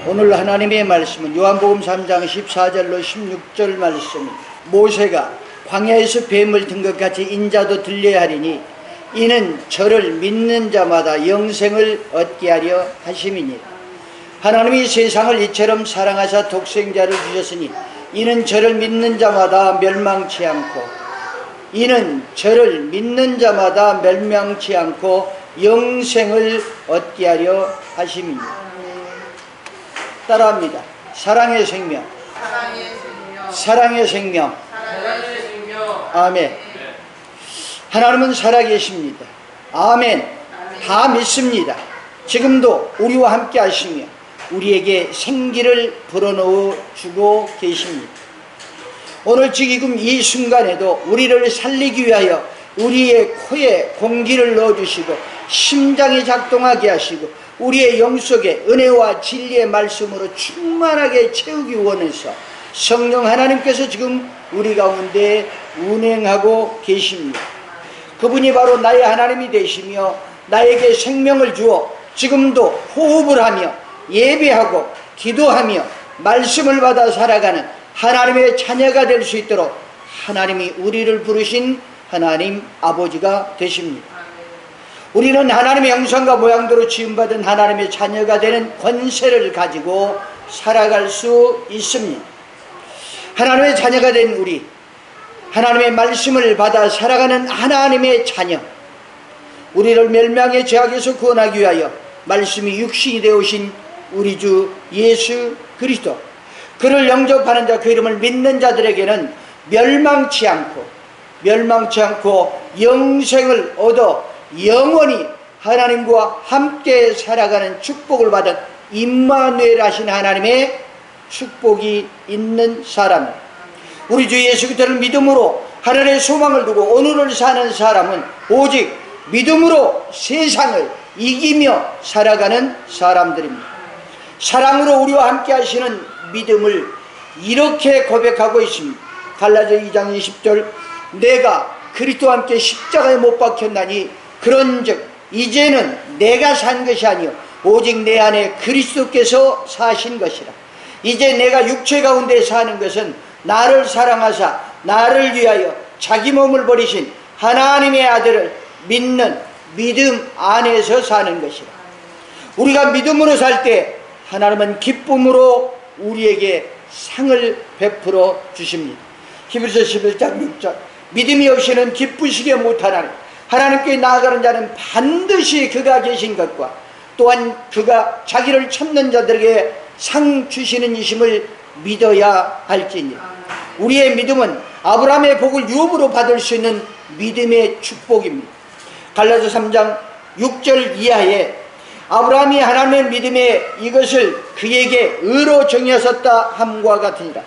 오늘 하나님의 말씀은 요한복음 3장 14절로 16절 말씀입니다. 모세가 광야에서 뱀을 든 것 같이 인자도 들려야 하리니 이는 저를 믿는 자마다 영생을 얻게 하려 하심이니라. 하나님이 세상을 이처럼 사랑하사 독생자를 주셨으니 이는 저를 믿는 자마다 멸망치 않고 영생을 얻게 하려 하심이니라. 따라합니다. 사랑의 생명. 사랑의 생명. 아멘. 하나님은 살아계십니다. 아멘. 다 믿습니다. 지금도 우리와 함께 하시며 우리에게 생기를 불어넣어 주고 계십니다. 오늘 지금 이 순간에도 우리를 살리기 위하여 우리의 코에 공기를 넣어주시고 심장이 작동하게 하시고 우리의 영속에 은혜와 진리의 말씀으로 충만하게 채우기 원해서 성령 하나님께서 지금 우리 가운데 운행하고 계십니다. 그분이 바로 나의 하나님이 되시며 나에게 생명을 주어 지금도 호흡을 하며 예배하고 기도하며 말씀을 받아 살아가는 하나님의 자녀가 될 수 있도록 하나님이 우리를 부르신 하나님 아버지가 되십니다. 우리는 하나님의 형상과 모양대로 지음받은 하나님의 자녀가 되는 권세를 가지고 살아갈 수 있습니다. 하나님의 자녀가 된 우리, 하나님의 말씀을 받아 살아가는 하나님의 자녀, 우리를 멸망의 죄악에서 구원하기 위하여 말씀이 육신이 되어 오신 우리 주 예수 그리스도, 그를 영접하는 자, 그 이름을 믿는 자들에게는 멸망치 않고 영생을 얻어 영원히 하나님과 함께 살아가는 축복을 받은 임마누엘 하신 하나님의 축복이 있는 사람, 우리 주 예수 그리스도를 믿음으로 하늘의 소망을 두고 오늘을 사는 사람은 오직 믿음으로 세상을 이기며 살아가는 사람들입니다. 사랑으로 우리와 함께 하시는 믿음을 이렇게 고백하고 있습니다. 갈라디아 2장 20절, 내가 그리스도와 함께 십자가에 못 박혔나니 그런즉 이제는 내가 산 것이 아니요 오직 내 안에 그리스도께서 사신 것이라. 이제 내가 육체 가운데 사는 것은 나를 사랑하사 나를 위하여 자기 몸을 버리신 하나님의 아들을 믿는 믿음 안에서 사는 것이라. 우리가 믿음으로 살 때 하나님은 기쁨으로 우리에게 상을 베풀어 주십니다. 히브리서 11장 6절, 믿음이 없이는 기쁘시게 못하나니 하나님께 나아가는 자는 반드시 그가 계신 것과 또한 그가 자기를 찾는 자들에게 상 주시는 이심을 믿어야 할지니라. 우리의 믿음은 아브라함의 복을 유업으로 받을 수 있는 믿음의 축복입니다. 갈라디아 3장 6절 이하에 아브라함이 하나님의 믿음에 이것을 그에게 의로 정하셨다 함과 같으니라.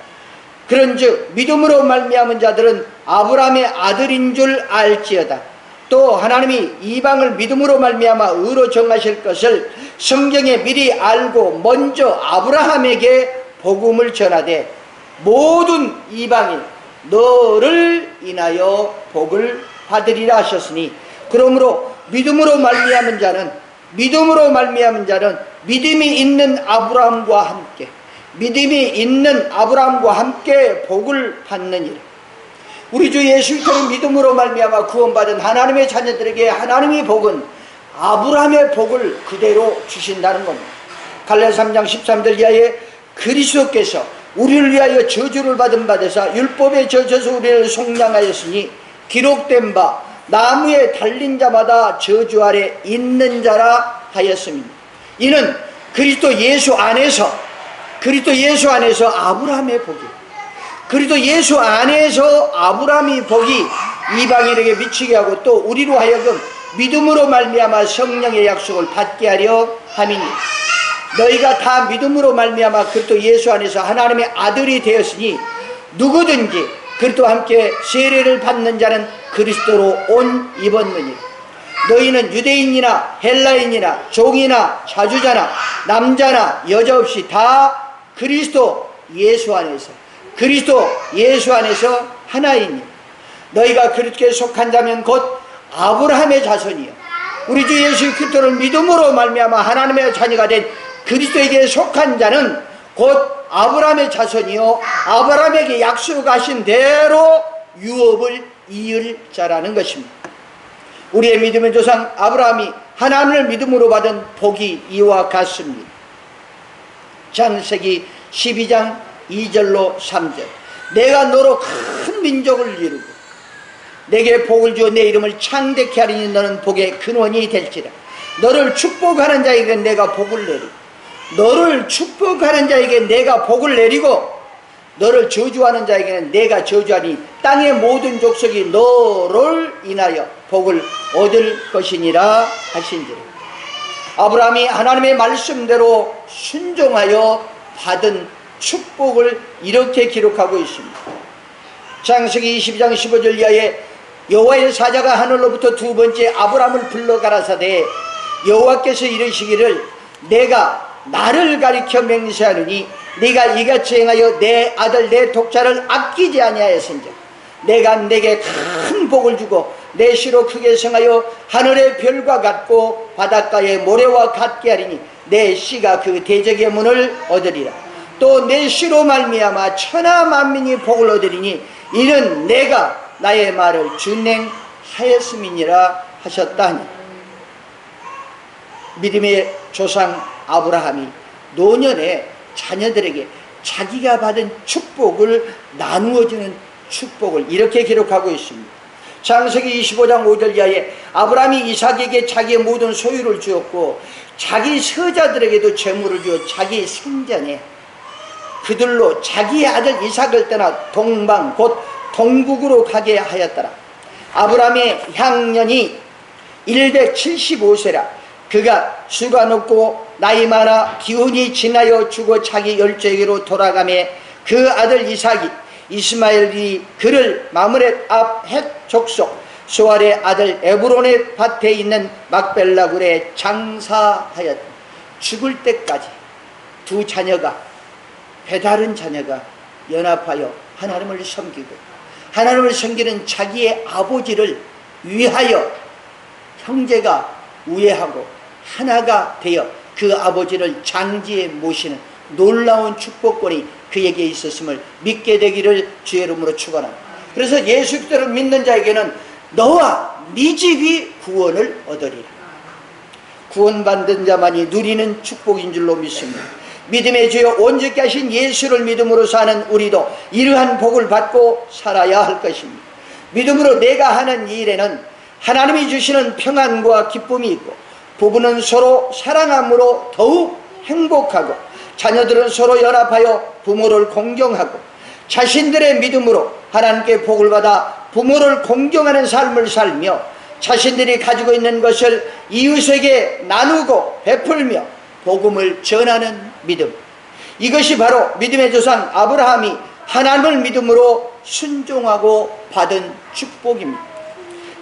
그런즉 믿음으로 말미암은 자들은 아브라함의 아들인 줄 알지어다. 또 하나님이 이방을 믿음으로 말미암아 의로 정하실 것을 성경에 미리 알고 먼저 아브라함에게 복음을 전하되 모든 이방인 너를 인하여 복을 받으리라 하셨으니, 그러므로 믿음으로 말미암은 자는 믿음이 있는 아브라함과 함께 복을 받느니라. 우리 주 예수 그리스도를 믿음으로 말미암아 구원받은 하나님의 자녀들에게 하나님의 복은 아브라함의 복을 그대로 주신다는 겁니다. 갈라디아 3장 13절 이하에 그리스도께서 우리를 위하여 저주를 받은 바 되사 율법에 젖어서 우리를 속량하였으니 기록된 바 나무에 달린 자마다 저주 아래 있는 자라 하였습니다. 이는 그리스도 예수 안에서 아브라함의 복이, 그리스도 예수 안에서 아브라함의 복이 이방인에게 미치게 하고 또 우리로 하여금 믿음으로 말미암아 성령의 약속을 받게 하려 함이니, 너희가 다 믿음으로 말미암아 그리스도 예수 안에서 하나님의 아들이 되었으니 누구든지 그리스도와 함께 세례를 받는 자는 그리스도로 옷 입었느니라. 너희는 유대인이나 헬라인이나 종이나 자주자나 남자나 여자 없이 다 그리스도 예수 안에서 하나이니, 너희가 그리스도께 속한 자면 곧 아브라함의 자손이요 우리 주 예수 그리스도를 믿음으로 말미암아 하나님의 자녀가 된 그리스도에게 속한 자는 곧 아브라함의 자손이요 아브라함에게 약속하신 대로 유업을 이을 자라는 것입니다. 우리의 믿음의 조상 아브라함이 하나님을 믿음으로 받은 복이 이와 같습니다. 창세기 12장 2절로 3절. 내가 너로 큰 민족을 이루고 내게 복을 주어 내 이름을 창대케 하리니 너는 복의 근원이 될지라. 너를 축복하는 자에게 내가 복을 내리고 너를 축복하는 자에게 내가 복을 내리고 너를 저주하는 자에게는 내가 저주하니 땅의 모든 족속이 너를 인하여 복을 얻을 것이니라 하신지라. 아브라함이 하나님의 말씀대로 순종하여 받은 축복을 이렇게 기록하고 있습니다. 창세기 22장 15절 이하에 여호와의 사자가 하늘로부터 두 번째 아브라함을 불러 가라사대 여호와께서 이르시기를 내가 나를 가리켜 맹세하느니 네가 이같이 행하여 내 아들 내 독자를 아끼지 아니하였은즉 내가 내게 큰 복을 주고 내 씨로 크게 성하여 하늘의 별과 같고 바닷가의 모래와 같게 하리니 내 씨가 그 대적의 문을 얻으리라. 또 내 씨로 말미암아 천하 만민이 복을 얻으리니 이는 내가 나의 말을 준행하였음이니라 하셨다 하니. 믿음의 조상 아브라함이 노년에 자녀들에게 자기가 받은 축복을 나누어주는 축복을 이렇게 기록하고 있습니다. 창세기 25장 5절 이하에 아브라함이 이삭에게 자기의 모든 소유를 주었고 자기 서자들에게도 재물을 주어 자기 생전에 그들로 자기의 아들 이삭을 떠나 동방 곧 동국으로 가게 하였더라. 아브라함의 향년이 175세라. 그가 수가 높고 나이 많아 기운이 지나여 죽어 자기 열조에게로 돌아가매 그 아들 이삭이 이스마엘이 그를 마므렛 앞 헷 족속 소알의 아들 에브론의 밭에 있는 막벨라굴에 장사하였다. 죽을 때까지 두 자녀가 배다른 자녀가 연합하여 하나님을 섬기고 하나님을 섬기는 자기의 아버지를 위하여 형제가 우애하고 하나가 되어 그 아버지를 장지에 모시는 놀라운 축복권이 그에게 있었음을 믿게 되기를 주의 이름으로 축원합니다. 그래서 예수 그리스도를 믿는 자에게는 너와 네 집이 구원을 얻으리라. 구원받은 자만이 누리는 축복인 줄로 믿습니다. 믿음의 주여 온전케 하신 예수를 믿음으로 사는 우리도 이러한 복을 받고 살아야 할 것입니다. 믿음으로 내가 하는 일에는 하나님이 주시는 평안과 기쁨이 있고 부부는 서로 사랑함으로 더욱 행복하고 자녀들은 서로 연합하여 부모를 공경하고 자신들의 믿음으로 하나님께 복을 받아 부모를 공경하는 삶을 살며 자신들이 가지고 있는 것을 이웃에게 나누고 베풀며 복음을 전하는 믿음. 이것이 바로 믿음의 조상 아브라함이 하나님을 믿음으로 순종하고 받은 축복입니다.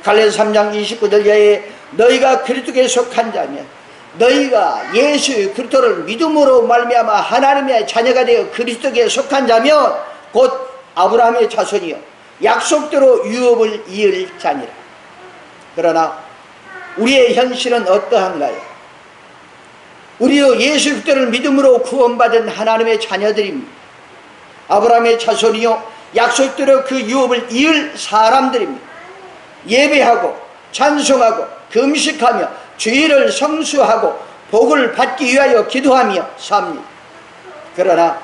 갈라디아서 3장 29절 이하에 너희가 그리스도께 속한 자면 너희가 예수 그리스도를 믿음으로 말미암아 하나님의 자녀가 되어 그리스도께 속한 자면 곧 아브라함의 자손이요 약속대로 유업을 이을 자니라. 그러나 우리의 현실은 어떠한가요? 우리도 예수 그리스도를 믿음으로 구원받은 하나님의 자녀들입니다. 아브라함의 자손이요 약속대로 그 유업을 이을 사람들입니다. 예배하고 찬송하고 금식하며 주의를 성수하고 복을 받기 위하여 기도하며 삽니다. 그러나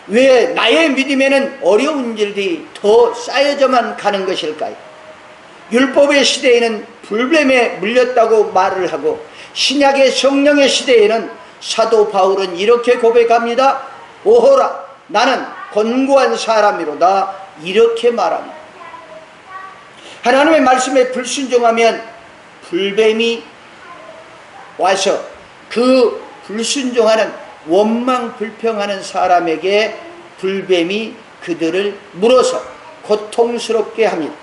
왜 나의 믿음에는 어려운 일들이 더 쌓여져만 가는 것일까요? 율법의 시대에는 불뱀에 물렸다고 말을 하고 신약의 성령의 시대에는 사도 바울은 이렇게 고백합니다. 오호라 나는 곤고한 사람이로다 이렇게 말합니다. 하나님의 말씀에 불순종하면 불뱀이 와서 그 불순종하는 원망 불평하는 사람에게 불뱀이 그들을 물어서 고통스럽게 합니다.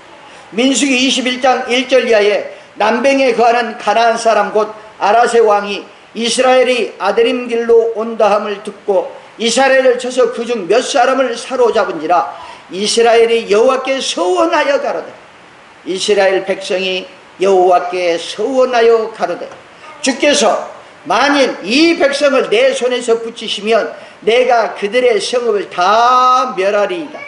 민수기 21장 1절 이하에 남방에 거하는 가나안 사람 곧 아라세 왕이 이스라엘이 아드림 길로 온다함을 듣고 이스라엘을 쳐서 그중 몇 사람을 사로잡은지라 이스라엘이 여호와께 서원하여 가로되 이스라엘 백성이 여호와께 서원하여 가로되 주께서 만일 이 백성을 내 손에서 붙이시면 내가 그들의 성읍을 다 멸하리이다.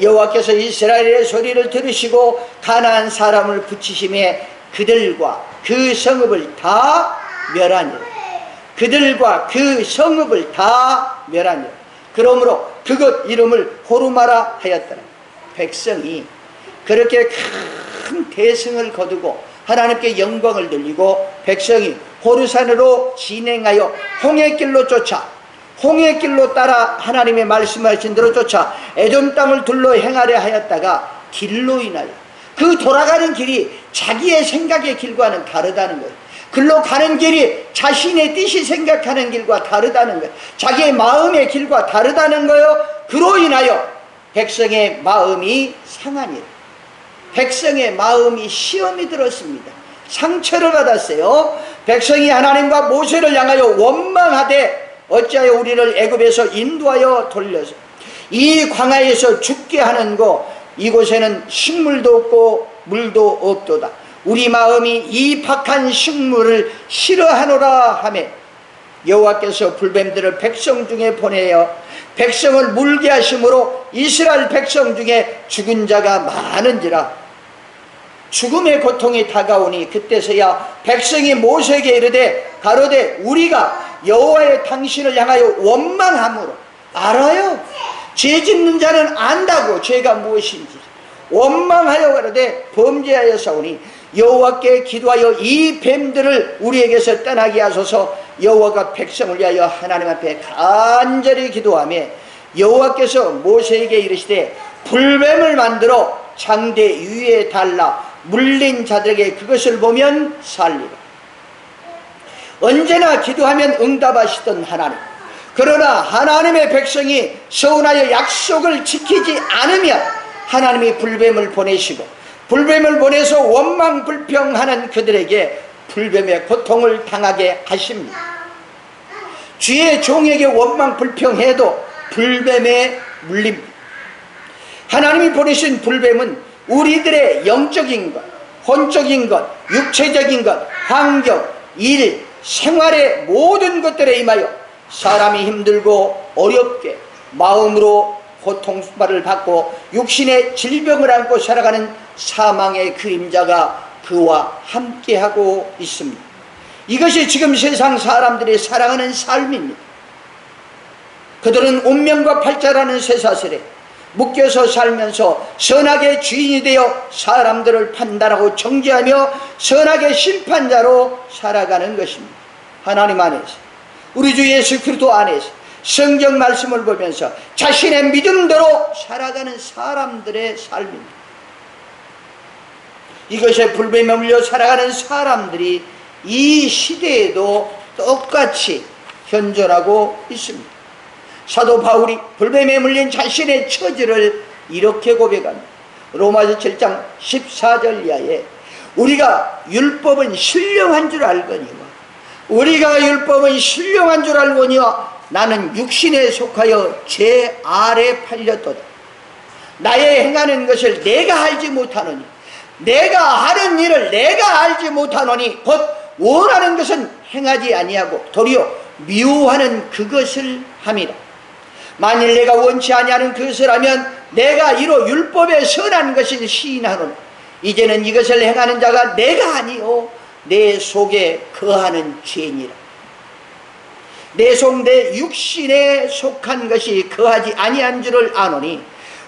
여호와께서 이스라엘의 소리를 들으시고 가나안 사람을 붙이심에 그들과 그 성읍을 다 멸하니라. 그들과 그 성읍을 다 멸하니라. 그러므로 그것 이름을 호르마라 하였더라. 백성이 그렇게 큰 대승을 거두고 하나님께 영광을 돌리고 백성이 호르산으로 진행하여 홍해길로 쫓아, 홍해길로 따라 하나님의 말씀하신 대로 쫓아 에돔 땅을 둘러 행하려 하였다가 길로 인하여, 그 돌아가는 길이 자기의 생각의 길과는 다르다는 거예요. 글로 가는 길이 자신의 뜻이 생각하는 길과 다르다는 거예요. 자기의 마음의 길과 다르다는 거예요. 그로 인하여 백성의 마음이 상하니라. 백성의 마음이 시험이 들었습니다. 상처를 받았어요. 백성이 하나님과 모세를 향하여 원망하되 어찌하여 우리를 애굽에서 인도하여 돌려서 이 광야에서 죽게 하는 거, 이곳에는 식물도 없고 물도 없도다. 우리 마음이 이 박한 식물을 싫어하노라 하매 여호와께서 불뱀들을 백성 중에 보내어 백성을 물게 하심으로 이스라엘 백성 중에 죽은 자가 많은지라. 죽음의 고통이 다가오니 그때서야 백성이 모세에게 이르되 가로되 우리가 여호와의 당신을 향하여 원망함으로, 알아요. 죄 짓는 자는 안다고 죄가 무엇인지. 원망하여 가로되 범죄하여 싸우니 여호와께 기도하여 이 뱀들을 우리에게서 떠나게 하소서. 여호와가 백성을 위하여 하나님 앞에 간절히 기도하며 여호와께서 모세에게 이르시되 불뱀을 만들어 장대 위에 달라 물린 자들에게 그것을 보면 살리라. 언제나 기도하면 응답하시던 하나님, 그러나 하나님의 백성이 서운하여 약속을 지키지 않으면 하나님이 불뱀을 보내시고 불뱀을 보내서 원망불평하는 그들에게 불뱀의 고통을 당하게 하십니다. 주의 종에게 원망불평해도 불뱀에 물립니다. 하나님이 보내신 불뱀은 우리들의 영적인 것, 혼적인 것, 육체적인 것, 환경, 일, 생활의 모든 것들에 임하여 사람이 힘들고 어렵게 마음으로 고통을 받고 육신의 질병을 안고 살아가는 사망의 그림자가 그와 함께하고 있습니다. 이것이 지금 세상 사람들이 살아가는 삶입니다. 그들은 운명과 팔자라는 쇠사슬에 묶여서 살면서 선악의 주인이 되어 사람들을 판단하고 정죄하며 선악의 심판자로 살아가는 것입니다. 하나님 안에서, 우리 주 예수 그리스도 안에서 성경 말씀을 보면서 자신의 믿음대로 살아가는 사람들의 삶입니다. 이것에 불뱀에 물려 살아가는 사람들이 이 시대에도 똑같이 현존하고 있습니다. 사도 바울이 불뱀에 물린 자신의 처지를 이렇게 고백합니다. 로마서 7장 14절 이하에 우리가 율법은 신령한 줄 알거니와 우리가 율법은 신령한 줄 알거니와 나는 육신에 속하여 죄 아래 팔렸도다. 나의 행하는 것을 내가 알지 못하노니, 내가 하는 일을 내가 알지 못하노니 곧 원하는 것은 행하지 아니하고 도리어 미워하는 그것을 함이라. 만일 내가 원치 아니하는 그것을 하면 내가 이로 율법에 선한 것을 시인하노니 이제는 이것을 행하는 자가 내가 아니요 내 속에 거하는 죄니라. 내 속 내 육신에 속한 것이 거하지 아니한 줄을 아노니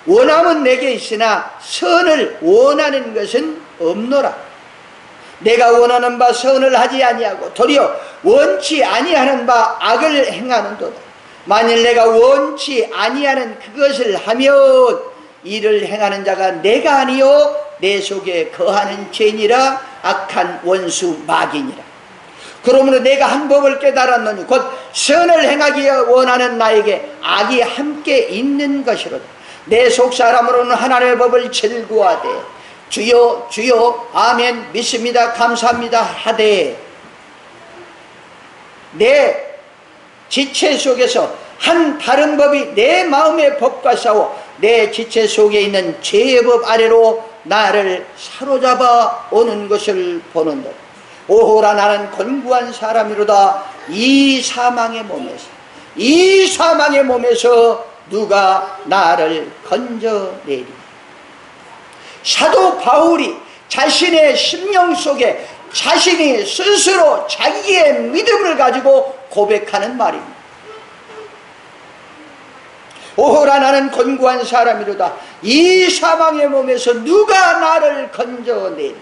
원함은 내게 있으나 선을 원하는 것은 없노라. 내가 원하는 바 선을 하지 아니하고 도리어 원치 아니하는 바 악을 행하는도다. 만일 내가 원치 아니하는 그것을 하면 이를 행하는 자가 내가 아니요 내 속에 거하는 죄니라. 악한 원수 마귀니라. 그러므로 내가 한 법을 깨달았노니 곧 선을 행하기 원하는 나에게 악이 함께 있는 것이로다. 내 속사람으로는 하나님의 법을 즐거워하되 주여 주여 아멘 믿습니다 감사합니다 하되 내 지체 속에서 한 다른 법이 내 마음의 법과 싸워 내 지체 속에 있는 죄의 법 아래로 나를 사로잡아 오는 것을 보는다. 오호라 나는 곤고한 사람이로다. 이 사망의 몸에서 누가 나를 건져내리. 사도 바울이 자신의 심령 속에 자신이 스스로 자기의 믿음을 가지고 고백하는 말입니다. 오호라 나는 곤고한 사람이로다. 이 사망의 몸에서 누가 나를 건져내리.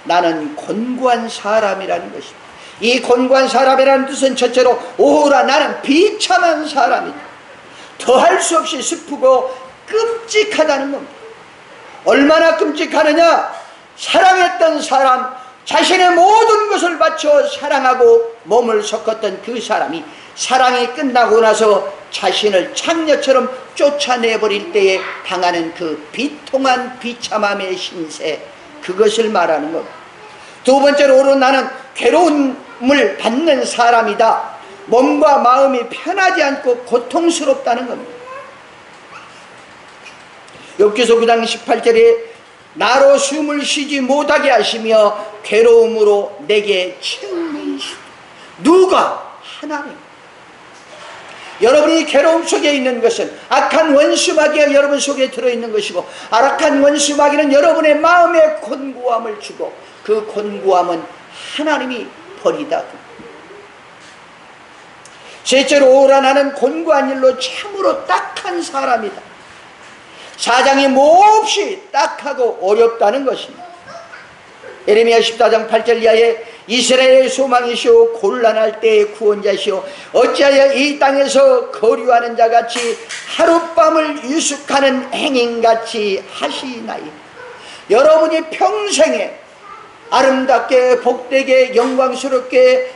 나는 곤고한 사람이라는 것입니다. 이 곤고한 사람이라는 뜻은 첫째로 오호라 나는 비참한 사람이다. 더할 수 없이 슬프고 끔찍하다는 겁니다. 얼마나 끔찍하느냐. 사랑했던 사람, 자신의 모든 것을 바쳐 사랑하고 몸을 섞었던 그 사람이 사랑이 끝나고 나서 자신을 창녀처럼 쫓아내버릴 때에 당하는 그 비통한 비참함의 신세, 그것을 말하는 것. 두 번째로 나는 괴로움을 받는 사람이다. 몸과 마음이 편하지 않고 고통스럽다는 겁니다. 욥기서 9장 18절에 나로 숨을 쉬지 못하게 하시며 괴로움으로 내게 채우는 수. 누가? 하나님. 여러분이 괴로움 속에 있는 것은 악한 원수마귀가 여러분 속에 들어있는 것이고, 악한 원수마귀는 여러분의 마음에 곤고함을 주고, 그 곤고함은 하나님이 버리다. 셋째로 오라 나는 곤고한 일로 참으로 딱한 사람이다. 사장이 몹시 딱하고 어렵다는 것입니다. 예레미야 14장 8절 이하에 이스라엘의 소망이시오 곤란할 때의 구원자시오 어찌하여 이 땅에서 거류하는 자같이 하룻밤을 유숙하는 행인같이 하시나이. 여러분이 평생에 아름답게 복되게 영광스럽게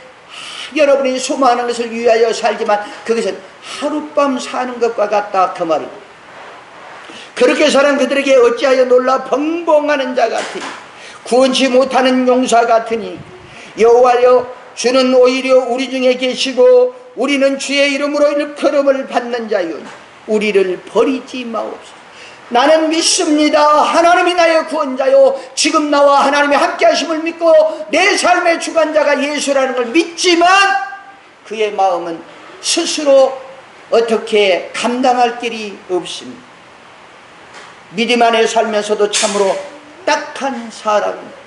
여러분이 소망하는 것을 위하여 살지만 그것은 하룻밤 사는 것과 같다, 그 말입니다. 그렇게 사는 그들에게 어찌하여 놀라 벙벙하는 자 같으니 구원치 못하는 용사 같으니 여호와여 주는 오히려 우리 중에 계시고 우리는 주의 이름으로 일컬음을 받는 자요 우리를 버리지 마옵소서. 나는 믿습니다. 하나님이 나의 구원자요 지금 나와 하나님이 함께 하심을 믿고 내 삶의 주관자가 예수라는 걸 믿지만 그의 마음은 스스로 어떻게 감당할 길이 없습니다. 믿음 안에 살면서도 참으로 딱한 사람입니다.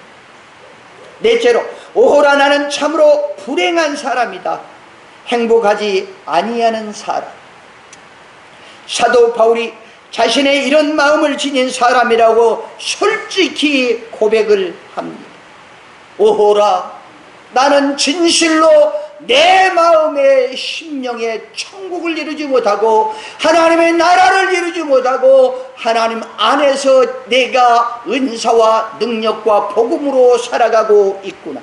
넷째로 오호라 나는 참으로 불행한 사람이다. 행복하지 아니하는 사람. 사도 바울이 자신의 이런 마음을 지닌 사람이라고 솔직히 고백을 합니다. 오호라 나는 진실로 내 마음의 심령의 천국을 이루지 못하고 하나님의 나라를 이루지 못하고 하나님 안에서 내가 은사와 능력과 복음으로 살아가고 있구나.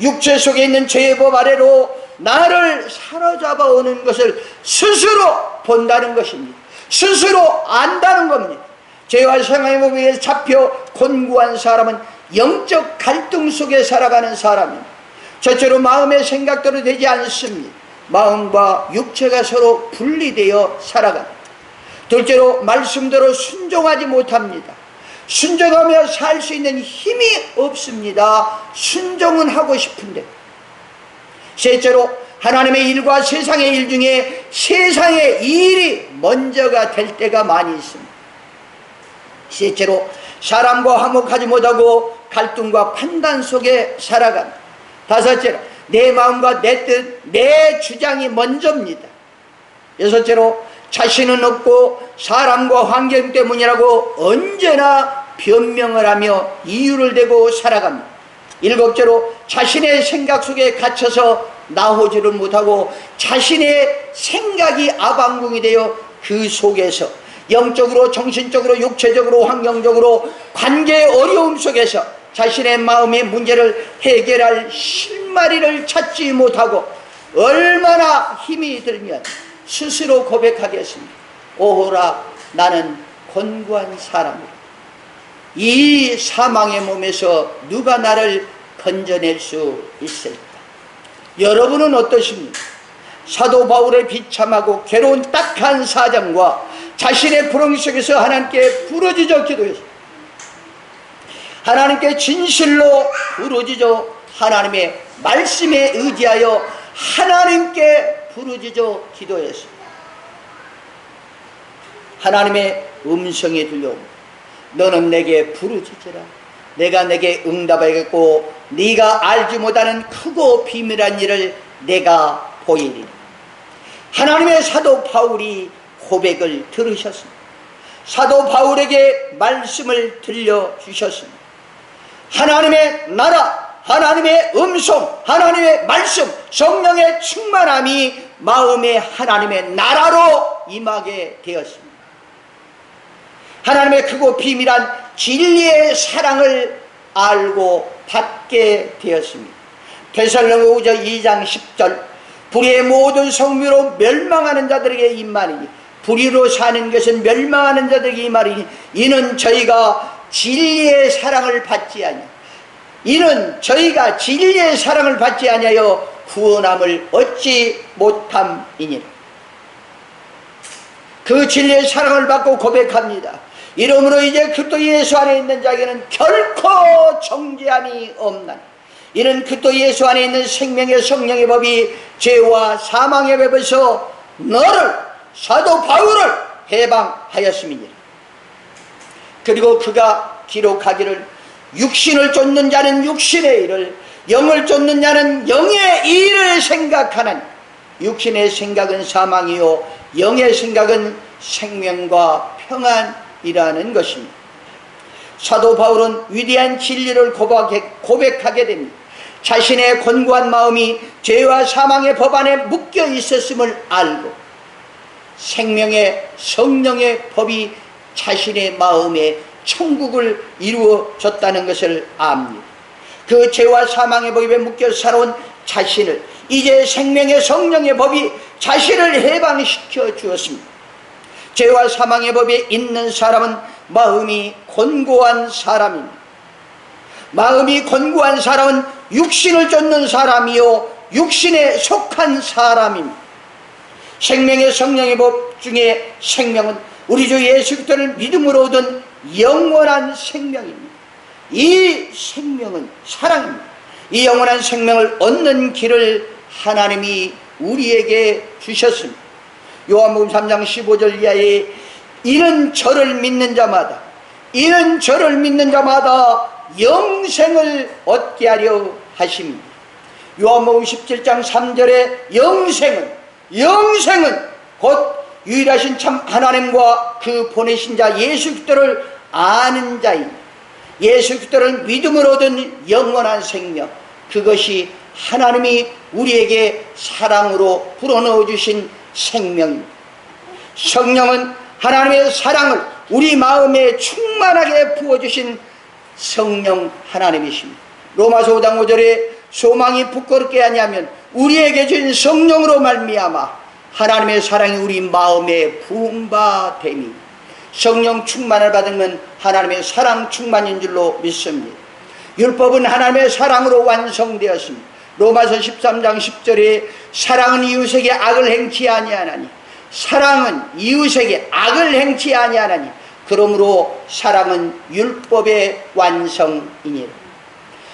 육체 속에 있는 죄의 법 아래로 나를 사로잡아 오는 것을 스스로 본다는 것입니다. 스스로 안다는 겁니다. 죄와 생활의 법에 잡혀 곤고한 사람은 영적 갈등 속에 살아가는 사람입니다. 첫째로 마음의 생각대로 되지 않습니다. 마음과 육체가 서로 분리되어 살아갑니다. 둘째로 말씀대로 순종하지 못합니다. 순종하며 살 수 있는 힘이 없습니다. 순종은 하고 싶은데. 셋째로 하나님의 일과 세상의 일 중에 세상의 일이 먼저가 될 때가 많이 있습니다. 셋째로 사람과 화목하지 못하고 갈등과 판단 속에 살아갑니다. 다섯째로 내 마음과 내 뜻, 내 주장이 먼저입니다. 여섯째로 자신은 없고 사람과 환경 때문이라고 언제나 변명을 하며 이유를 대고 살아갑니다. 일곱째로 자신의 생각 속에 갇혀서 나오지를 못하고 자신의 생각이 아방궁이 되어 그 속에서 영적으로 정신적으로 육체적으로 환경적으로 관계의 어려움 속에서 자신의 마음의 문제를 해결할 실마리를 찾지 못하고 얼마나 힘이 들면 스스로 고백하겠습니다. 오호라 나는 곤고한 사람이다. 이 사망의 몸에서 누가 나를 건져낼 수 있을까? 여러분은 어떠십니까? 사도 바울의 비참하고 괴로운 딱한 사정과 자신의 불행 속에서 하나님께 부르짖어 기도했습니다. 하나님께 진실로 부르짖어 하나님의 말씀에 의지하여 하나님께 부르짖어 기도했습니다. 하나님의 음성이 들려옵니다. 너는 내게 부르짖으라. 내가 내게 응답하겠고 네가 알지 못하는 크고 비밀한 일을 내가 보이리라. 하나님의 사도 바울이 고백을 들으셨습니다. 사도 바울에게 말씀을 들려주셨습니다. 하나님의 나라, 하나님의 음성, 하나님의 말씀, 성령의 충만함이 마음의 하나님의 나라로 임하게 되었습니다. 하나님의 크고 비밀한 진리의 사랑을 알고 받게 되었습니다. 데살로니가후서 2장 10절 불의의 모든 성미로 멸망하는 자들에게 임하리니 불의로 사는 것은 멸망하는 자들에게 임하리니 이는 저희가 진리의 사랑을 받지 아니하여 이는 저희가 진리의 사랑을 받지 아니하여 구원함을 얻지 못함이니라. 그 진리의 사랑을 받고 고백합니다. 이러므로 이제 그리스도 예수 안에 있는 자에게는 결코 정죄함이 없나니 이는 그리스도 예수 안에 있는 생명의 성령의 법이 죄와 사망의 법에서 너를 사도 바울을 해방하였음이니라. 그리고 그가 기록하기를 육신을 쫓는 자는 육신의 일을 영을 쫓는 자는 영의 일을 생각하나니 육신의 생각은 사망이요 영의 생각은 생명과 평안이라는 것입니다. 사도 바울은 위대한 진리를 고백하게 됩니다. 자신의 권고한 마음이 죄와 사망의 법 안에 묶여 있었음을 알고 생명의 성령의 법이 자신의 마음에 천국을 이루어졌다는 것을 압니다. 그 죄와 사망의 법에 묶여 살아온 자신을 이제 생명의 성령의 법이 자신을 해방시켜 주었습니다. 죄와 사망의 법에 있는 사람은 마음이 곤고한 사람입니다. 마음이 곤고한 사람은 육신을 쫓는 사람이요 육신에 속한 사람입니다. 생명의 성령의 법 중에 생명은 우리 주 예수 그리스도를 믿음으로 얻은 영원한 생명입니다. 이 생명은 사랑입니다. 이 영원한 생명을 얻는 길을 하나님이 우리에게 주셨습니다. 요한복음 3장 15절 이하에 이는 저를 믿는 자마다 영생을 얻게 하려 하십니다. 요한복음 17장 3절에 영생은 곧 유일하신 참 하나님과 그 보내신 자 예수 그리스도를 아는 자입니다. 예수 그리스도를 믿음으로 얻은 영원한 생명, 그것이 하나님이 우리에게 사랑으로 불어넣어 주신 생명입니다. 성령은 하나님의 사랑을 우리 마음에 충만하게 부어주신 성령 하나님이십니다. 로마서 5장 5절에 소망이 부끄럽게 하냐면 우리에게 주신 성령으로 말미암아 하나님의 사랑이 우리 마음에 부음바됨이 성령 충만을 받으면 하나님의 사랑 충만인 줄로 믿습니다. 율법은 하나님의 사랑으로 완성되었습니다. 로마서 13장 10절에 사랑은 이웃에게 악을 행치 아니하나니 그러므로 사랑은 율법의 완성이니라.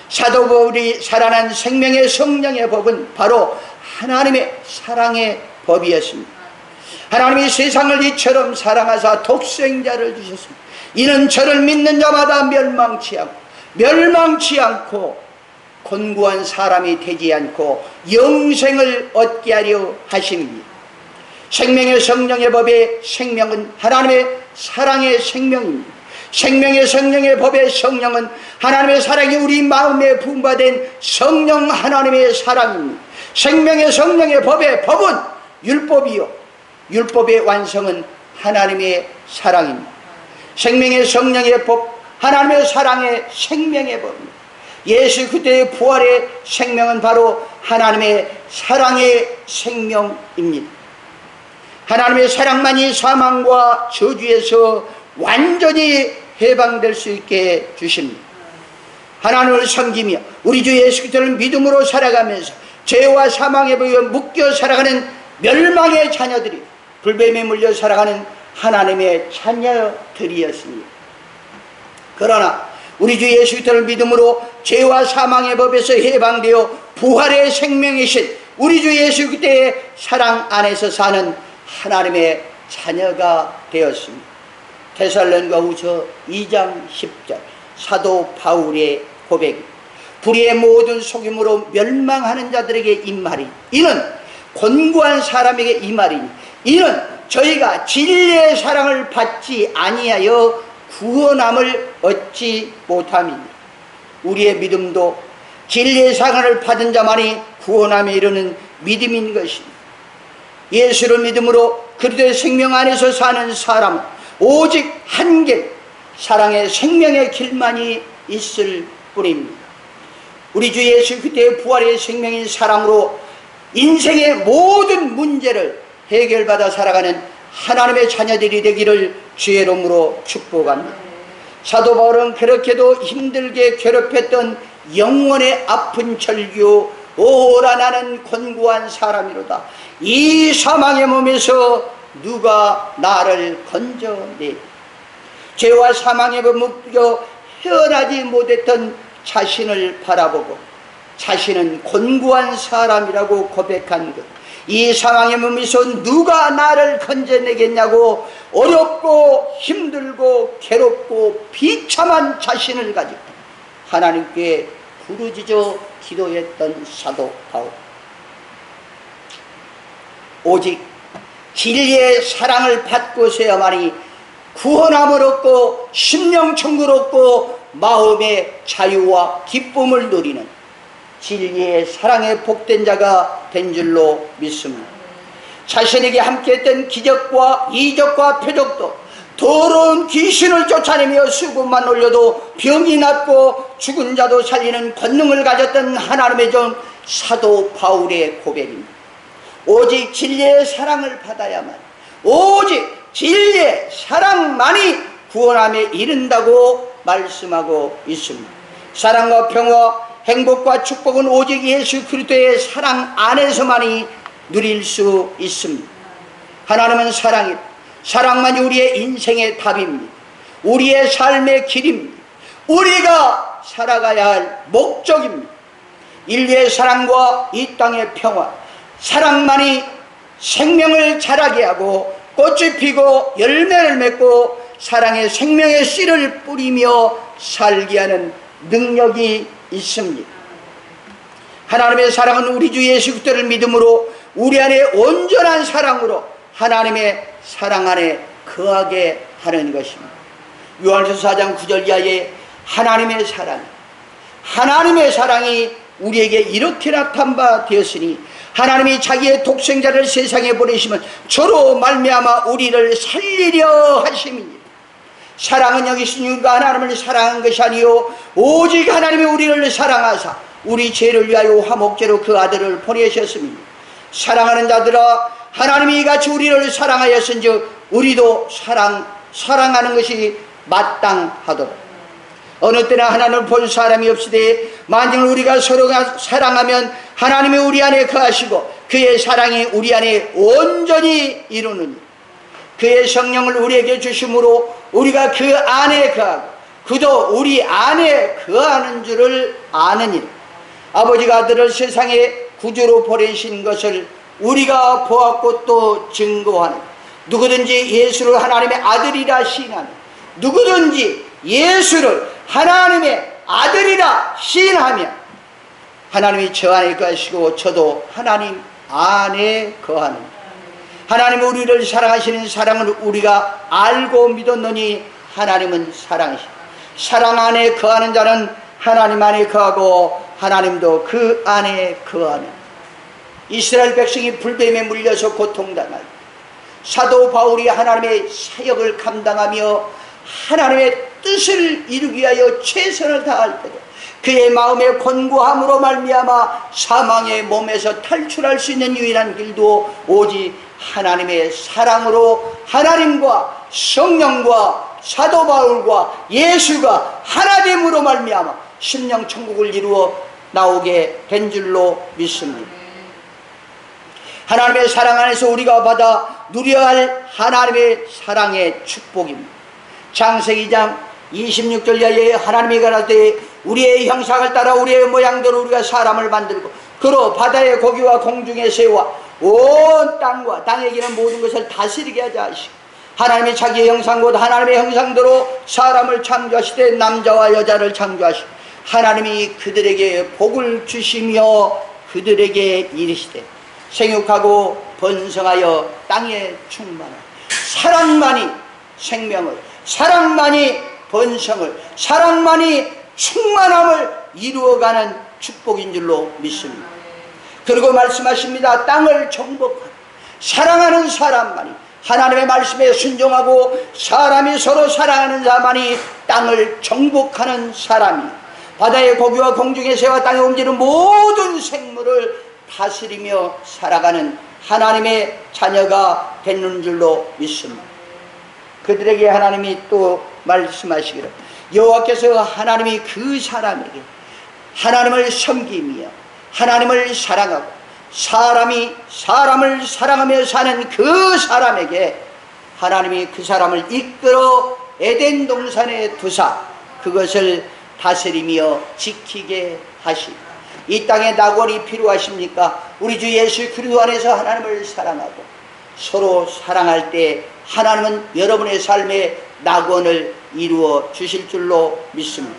사도 바울이 살아난 생명의 성령의 법은 바로 하나님의 사랑의 법이었습니다. 하나님이 세상을 이처럼 사랑하사 독생자를 주셨습니다. 이는 저를 믿는 자마다 멸망치 않고 곤고한 사람이 되지 않고 영생을 얻게 하려 하심입니다. 생명의 성령의 법의 생명은 하나님의 사랑의 생명입니다. 생명의 성령의 법의 성령은 하나님의 사랑이 우리 마음에 부음받은 성령 하나님의 사랑입니다. 생명의 성령의 법의 법은 율법이요 율법의 완성은 하나님의 사랑입니다. 생명의 성령의 법, 하나님의 사랑의 생명의 법입니다. 예수 그리스도의 부활의 생명은 바로 하나님의 사랑의 생명입니다. 하나님의 사랑만이 사망과 저주에서 완전히 해방될 수 있게 주십니다. 하나님을 섬기며 우리 주 예수 그리스도를 믿음으로 살아가면서 죄와 사망에 묶여 살아가는 멸망의 자녀들이 불뱀에 물려 살아가는 하나님의 자녀들이었습니다. 그러나 우리 주 예수 그리스도를 믿음으로 죄와 사망의 법에서 해방되어 부활의 생명이신 우리 주 예수 그리스도의 사랑 안에서 사는 하나님의 자녀가 되었습니다. 데살로니가후서 2장 10절 사도 바울의 고백. 불의의 모든 속임으로 멸망하는 자들에게 이 말이, 이는 곤고한 사람에게 이 말이니, 이는 저희가 진리의 사랑을 받지 아니하여 구원함을 얻지 못함이니. 우리의 믿음도 진리의 사랑을 받은 자만이 구원함에 이르는 믿음인 것입니다. 예수를 믿음으로 그리스도의 생명 안에서 사는 사람은 오직 한 길, 사랑의 생명의 길만이 있을 뿐입니다. 우리 주 예수 그리스도의 부활의 생명인 사랑으로 인생의 모든 문제를 해결받아 살아가는 하나님의 자녀들이 되기를 주의 이름으로 축복합니다. 사도 바울은 그렇게도 힘들게 괴롭혔던 영혼의 아픈 절규, 오라 나는 곤고한 사람이로다. 이 사망의 몸에서 누가 나를 건져내. 죄와 사망의 법에 묶여 헤어나지 못했던 자신을 바라보고 자신은 곤고한 사람이라고 고백한 것, 이 상황의 몸에서 누가 나를 건져내겠냐고 어렵고 힘들고 괴롭고 비참한 자신을 가지고 하나님께 부르짖어 기도했던 사도 바울. 오직 진리의 사랑을 받고서야만이 구원함을 얻고 심령천국을 얻고 마음의 자유와 기쁨을 누리는 진리의 사랑에 복된 자가 된 줄로 믿습니다. 자신에게 함께했던 기적과 이적과 표적도 더러운 귀신을 쫓아내며 수고만 올려도 병이 낫고 죽은 자도 살리는 권능을 가졌던 하나님의 종 사도 바울의 고백입니다. 오직 진리의 사랑을 받아야만, 오직 진리의 사랑만이 구원함에 이른다고 말씀하고 있습니다. 사랑과 평화, 행복과 축복은 오직 예수 그리스도의 사랑 안에서만이 누릴 수 있습니다. 하나님은 사랑이다. 사랑만이 우리의 인생의 답입니다. 우리의 삶의 길입니다. 우리가 살아가야 할 목적입니다. 인류의 사랑과 이 땅의 평화, 사랑만이 생명을 자라게 하고 꽃이 피고 열매를 맺고 사랑의 생명의 씨를 뿌리며 살게 하는 능력이 있습니다. 하나님의 사랑은 우리 주 예수 그리스도를 믿음으로 우리 안에 온전한 사랑으로 하나님의 사랑 안에 거하게 하는 것입니다. 요한일서 4장 9절 이하에 하나님의 사랑이 우리에게 이렇게 나타난 바 되었으니 하나님이 자기의 독생자를 세상에 보내시면 저로 말미암아 우리를 살리려 하심이니라. 사랑은 여기서 누가 하나님을 사랑한 것이 아니요 오직 하나님이 우리를 사랑하사 우리 죄를 위하여 화목제로 그 아들을 보내셨습니다. 사랑하는 자들아, 하나님이 이같이 우리를 사랑하였은즉 우리도 사랑하는 것이 마땅하도록. 어느 때나 하나님을 본 사람이 없으되 만일 우리가 서로가 사랑하면 하나님이 우리 안에 거하시고 그의 사랑이 우리 안에 온전히 이루느니 그의 성령을 우리에게 주심으로 우리가 그 안에 거하고 그도 우리 안에 거하는 줄을 아느니라. 아버지가 아들을 세상에 구주로 보내신 것을 우리가 보았고 또 증거하는, 누구든지 예수를 하나님의 아들이라 시인하는, 누구든지 예수를 하나님의 아들이라 시인하면 하나님이 저 안에 거하시고 저도 하나님 안에 거하는, 하나님은 우리를 사랑하시는 사랑을 우리가 알고 믿었느니 하나님은 사랑이시다. 사랑 안에 거하는 자는 하나님 안에 거하고 하나님도 그 안에 거하는. 이스라엘 백성이 불뱀에 물려서 고통당할 사도 바울이 하나님의 사역을 감당하며 하나님의 뜻을 이루기 위하여 최선을 다할 때도 그의 마음의 곤고함으로 말미암아 사망의 몸에서 탈출할 수 있는 유일한 길도 오직 하나님의 사랑으로 하나님과 성령과 사도 바울과 예수가 하나됨으로 말미암아 심령 천국을 이루어 나오게 된 줄로 믿습니다. 하나님의 사랑 안에서 우리가 받아 누려야 할 하나님의 사랑의 축복입니다. 창세기 2장 26절 이하에 하나님이 가라사대 우리의 형상을 따라 우리의 모양대로 우리가 사람을 만들고 그로 바다의 고기와 공중의 새와 온 땅과 땅에 기는 모든 것을 다스리게 하자 하시고 하나님이 자기의 형상 곧 하나님의 형상대로 사람을 창조하시되 남자와 여자를 창조하시고 하나님이 그들에게 복을 주시며 그들에게 이르시되 생육하고 번성하여 땅에 충만하라. 사랑만이 생명을, 사랑만이 번성을, 사랑만이 충만함을 이루어가는 축복인 줄로 믿습니다. 그리고 말씀하십니다. 땅을 정복하라. 사랑하는 사람만이, 하나님의 말씀에 순종하고 사람이 서로 사랑하는 자만이 땅을 정복하는 사람이 바다의 고기와 공중의 새와 땅에 움직이는 모든 생물을 다스리며 살아가는 하나님의 자녀가 되는 줄로 믿습니다. 그들에게 하나님이 또 말씀하시기를 여호와께서 하나님이 그 사람에게 하나님을 섬기며 하나님을 사랑하고 사람이 사람을 사랑하며 사는 그 사람에게 하나님이 그 사람을 이끌어 에덴 동산에 두사 그것을 다스리며 지키게 하시고 이 땅에 낙원이 필요하십니까? 우리 주 예수 그리스도 안에서 하나님을 사랑하고 서로 사랑할 때 하나님은 여러분의 삶에 낙원을 이루어 주실 줄로 믿습니다.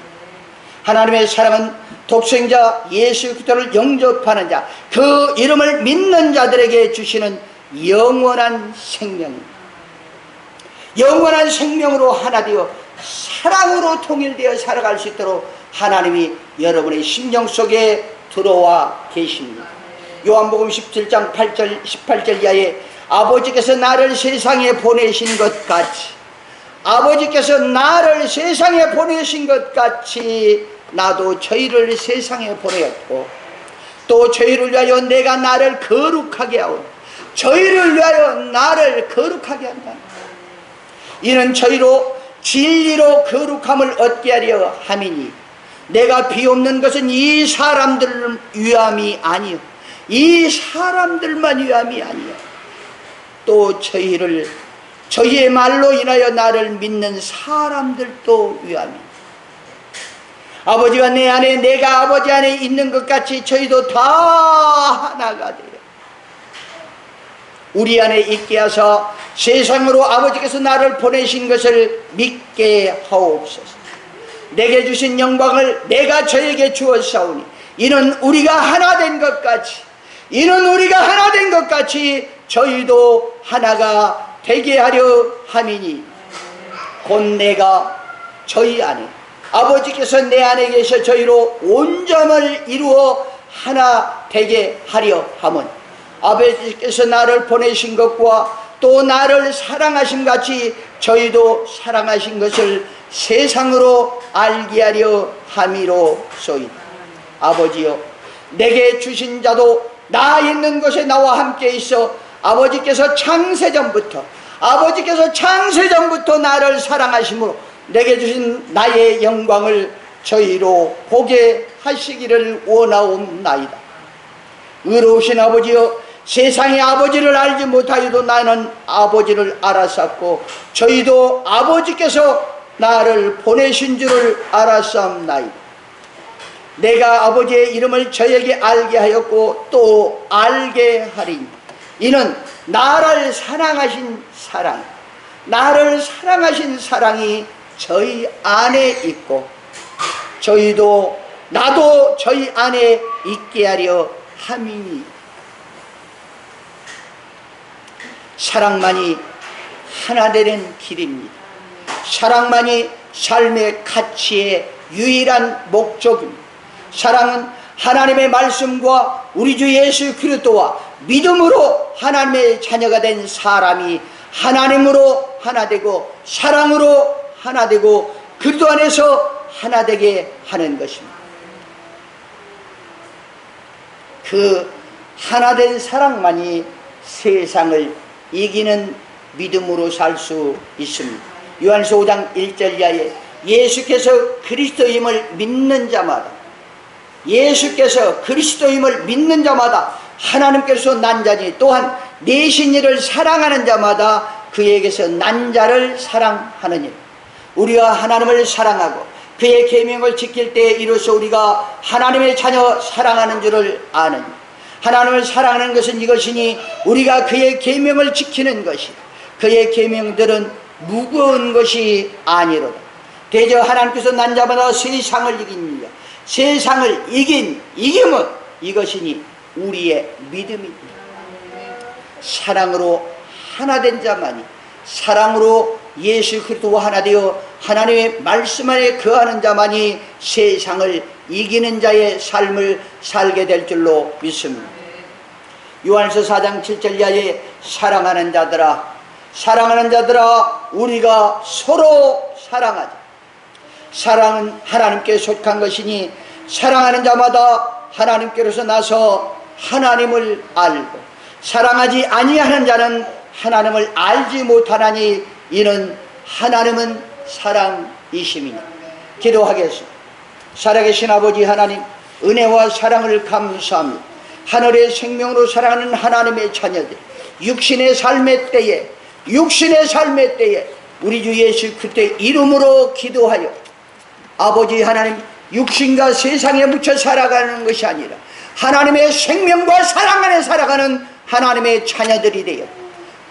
하나님의 사랑은 독생자 예수 그리스도를 영접하는 자, 그 이름을 믿는 자들에게 주시는 영원한 생명입니다. 영원한 생명으로 하나 되어 사랑으로 통일되어 살아갈 수 있도록 하나님이 여러분의 심령 속에 들어와 계십니다. 요한복음 17장 8절 18절 이하에 아버지께서 나를 세상에 보내신 것 같이 아버지께서 나를 세상에 보내신 것 같이 나도 저희를 세상에 보내었고 또 저희를 위하여 내가 나를 거룩하게 하오 저희를 위하여 나를 거룩하게 한다. 이는 저희로 진리로 거룩함을 얻게 하려 함이니 내가 비옵는 것은 이 사람들 위함이 아니요 이 사람들만 위함이 아니요 또 저희의 말로 인하여 나를 믿는 사람들도 위함이요 아버지가 내 안에 내가 아버지 안에 있는 것 같이 저희도 다 하나가 되어 우리 안에 있게 하사 세상으로 아버지께서 나를 보내신 것을 믿게 하옵소서. 내게 주신 영광을 내가 저에게 주었사오니 이는 우리가 하나 된 것 같이 이는 우리가 하나 된 것 같이 저희도 하나가 되게 하려 함이니 곧 내가 저희 안에 아버지께서 내 안에 계셔 저희로 온전을 이루어 하나 되게 하려 함은 아버지께서 나를 보내신 것과 또 나를 사랑하신 같이 저희도 사랑하신 것을 세상으로 알게 하려 함이로소이다. 아버지여 내게 주신 자도 나 있는 곳에 나와 함께 있어 아버지께서 창세전부터 나를 사랑하심으로 내게 주신 나의 영광을 저희로 보게 하시기를 원하옵나이다. 의로우신 아버지여 세상의 아버지를 알지 못하여도 나는 아버지를 알았었고 저희도 아버지께서 나를 보내신 줄을 알았사옵나이다. 내가 아버지의 이름을 저에게 알게 하였고 또 알게 하리니 이는 나를 사랑하신 사랑이 저희 안에 있고 저희도 나도 저희 안에 있게 하려 함이니 사랑만이 하나 되는 길입니다. 사랑만이 삶의 가치의 유일한 목적입니다. 사랑은 하나님의 말씀과 우리 주 예수 그리스도와 믿음으로 하나님의 자녀가 된 사람이 하나님으로 하나 되고 사랑으로 하나 되고 그리스도 안에서 하나 되게 하는 것입니다. 그 하나 된 사랑만이 세상을 이기는 믿음으로 살 수 있습니다. 요한서 5장 1절 이하에 예수께서 그리스도임을 믿는 자마다 하나님께서 난 자니 또한 내신 이를 사랑하는 자마다 그에게서 난 자를 사랑하느니라. 우리가 하나님을 사랑하고 그의 계명을 지킬 때 이로써 우리가 하나님의 자녀 사랑하는 줄을 아느니, 하나님을 사랑하는 것은 이것이니 우리가 그의 계명을 지키는 것이라. 그의 계명들은 무거운 것이 아니로다. 대저 하나님께서 난 자마다 세상을 이깁니다. 세상을 이김은 이것이니 우리의 믿음입니다. 사랑으로 하나 된 자만이, 사랑으로 예수 그리스도와 하나 되어 하나님의 말씀 안에 거하는 자만이 세상을 이기는 자의 삶을 살게 될 줄로 믿습니다. 요한서 4장 7절 이하에 사랑하는 자들아 우리가 서로 사랑하자. 사랑은 하나님께 속한 것이니 사랑하는 자마다 하나님께로서 나서 하나님을 알고, 사랑하지 아니하는 자는 하나님을 알지 못하나니 이는 하나님은 사랑이심이니. 기도하겠습니다. 살아계신 아버지 하나님, 은혜와 사랑을 감사합니다. 하늘의 생명으로 사랑하는 하나님의 자녀들, 육신의 삶의 때에 우리 주 예수 그리스도의 이름으로 기도하여 아버지 하나님, 육신과 세상에 묻혀 살아가는 것이 아니라 하나님의 생명과 사랑 안에 살아가는 하나님의 자녀들이 되어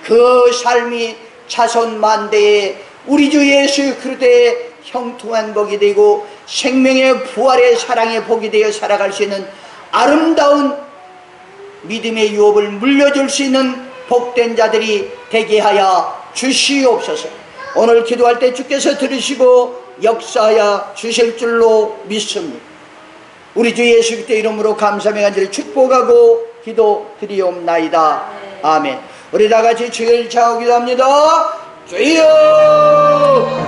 그 삶이 자손 만대에 우리 주 예수 그리스도의 형통한 복이 되고 생명의 부활의 사랑의 복이 되어 살아갈 수 있는 아름다운 믿음의 유업을 물려줄 수 있는 복된 자들이 되게 하여 주시옵소서. 오늘 기도할 때 주께서 들으시고 역사하여 주실 줄로 믿습니다. 우리 주 예수 그리스도 이름으로 감사의 간절히 축복하고 기도드리옵나이다. 아멘. 우리 다 같이 주를 차고 기도합니다. 주여